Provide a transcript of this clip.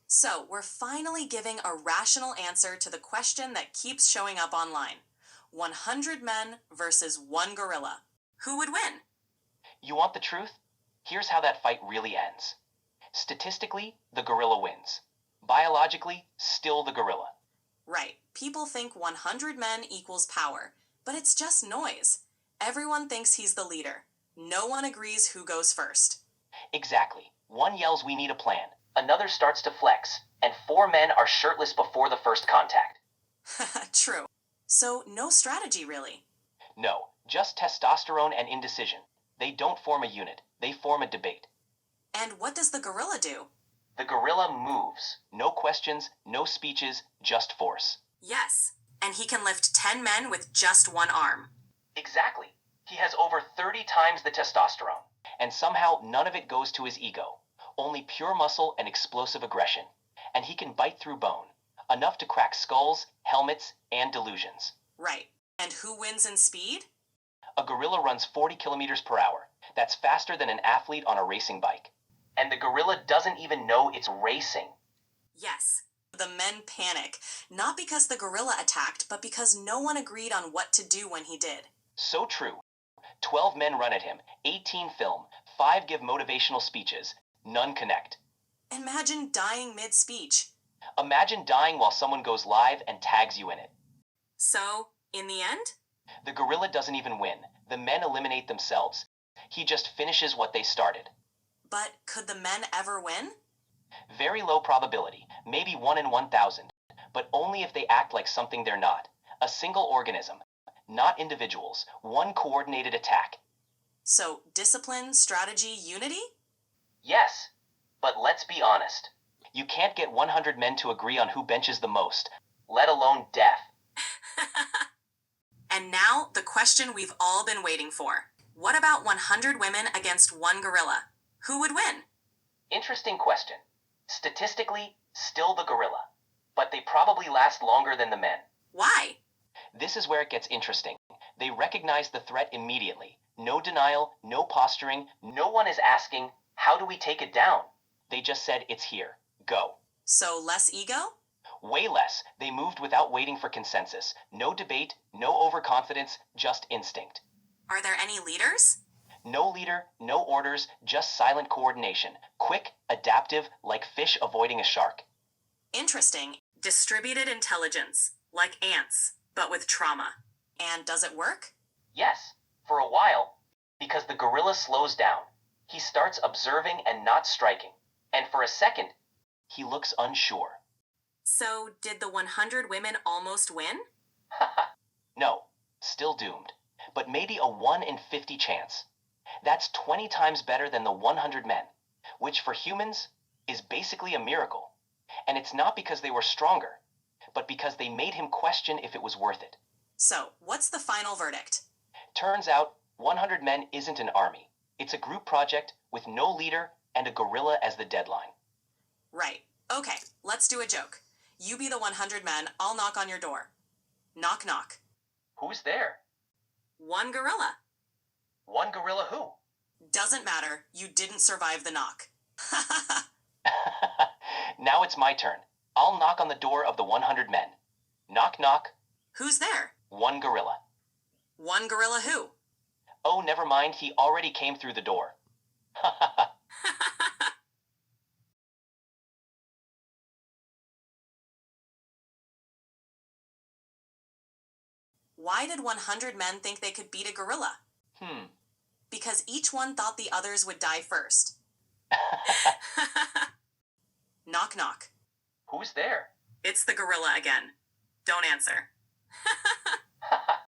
So, we're finally giving a rational answer to the question that keeps showing up online: 100 men versus one gorilla. Who would win? You want the truth? Here's how that fight really ends. Statistically, the gorilla wins. Biologically, still the gorilla. Right, people think 100 men equals power, but it's just noise. Everyone thinks he's the leader. No one agrees who goes first. Exactly. One yells, "We need a plan." Another starts to flex, and 4 men are shirtless before the first contact. True. So, no strategy really. No, just testosterone and indecision. They don't form a unit, they form a debate. And what does the gorilla do? The gorilla moves. No questions, no speeches, just force. Yes, and he can lift 10 men with just one arm. Exactly. He has over 30 times the testosterone. And somehow none of it goes to his ego. Only pure muscle and explosive aggression. And he can bite through bone. Enough to crack skulls, helmets, and delusions. Right. And who wins in speed? A gorilla runs 40 kilometers per hour. That's faster than an athlete on a racing bike. And the gorilla doesn't even know it's racing. Yes. The men panic, not because the gorilla attacked, but because no one agreed on what to do when he did. So true. 12 men run at him, 18 film, 5 give motivational speeches, none connect. Imagine dying mid-speech. Imagine dying while someone goes live and tags you in it. So, in the end? The gorilla doesn't even win. The men eliminate themselves. He just finishes what they started. But could the men ever win? Very low probability, maybe 1 in 1,000, but only if they act like something they're not. A single organism, not individuals, one coordinated attack. So, discipline, strategy, unity? Yes, but let's be honest. You can't get 100 men to agree on who benches the most, let alone death. And now, the question we've all been waiting for. What about 100 women against one gorilla? Who would win? Interesting question. Statistically, still the gorilla. But they probably last longer than the men. Why? This is where it gets interesting. They recognize the threat immediately. No denial, no posturing. No one is asking, how do we take it down? They just said, it's here. Go. So, less ego? Way less. They moved without waiting for consensus. No debate, no overconfidence, just instinct. Are there any leaders? No leader, no orders, just silent coordination. Quick, adaptive, like fish avoiding a shark. Interesting. Distributed intelligence, like ants, but with trauma. And does it work? Yes, for a while, because the gorilla slows down. He starts observing and not striking. And for a second, he looks unsure. So, did the 100 women almost win? No, still doomed. But maybe a 1 in 50 chance. That's 20 times better than the 100 men, which for humans is basically a miracle. And it's not because they were stronger, but because they made him question if it was worth it. So, what's the final verdict? Turns out, 100 men isn't an army. It's a group project with no leader and a gorilla as the deadline. Right. Okay, let's do a joke. You be the 100 men, I'll knock on your door. Knock, knock. Who's there? One gorilla. One gorilla who? Doesn't matter, you didn't survive the knock. Now it's my turn. I'll knock on the door of the 100 men. Knock, knock. Who's there? One gorilla. One gorilla who? Oh, never mind, he already came through the door. Why did 100 men think they could beat a gorilla? Because each one thought the others would die first. Knock, knock. Who's there? It's the gorilla again. Don't answer.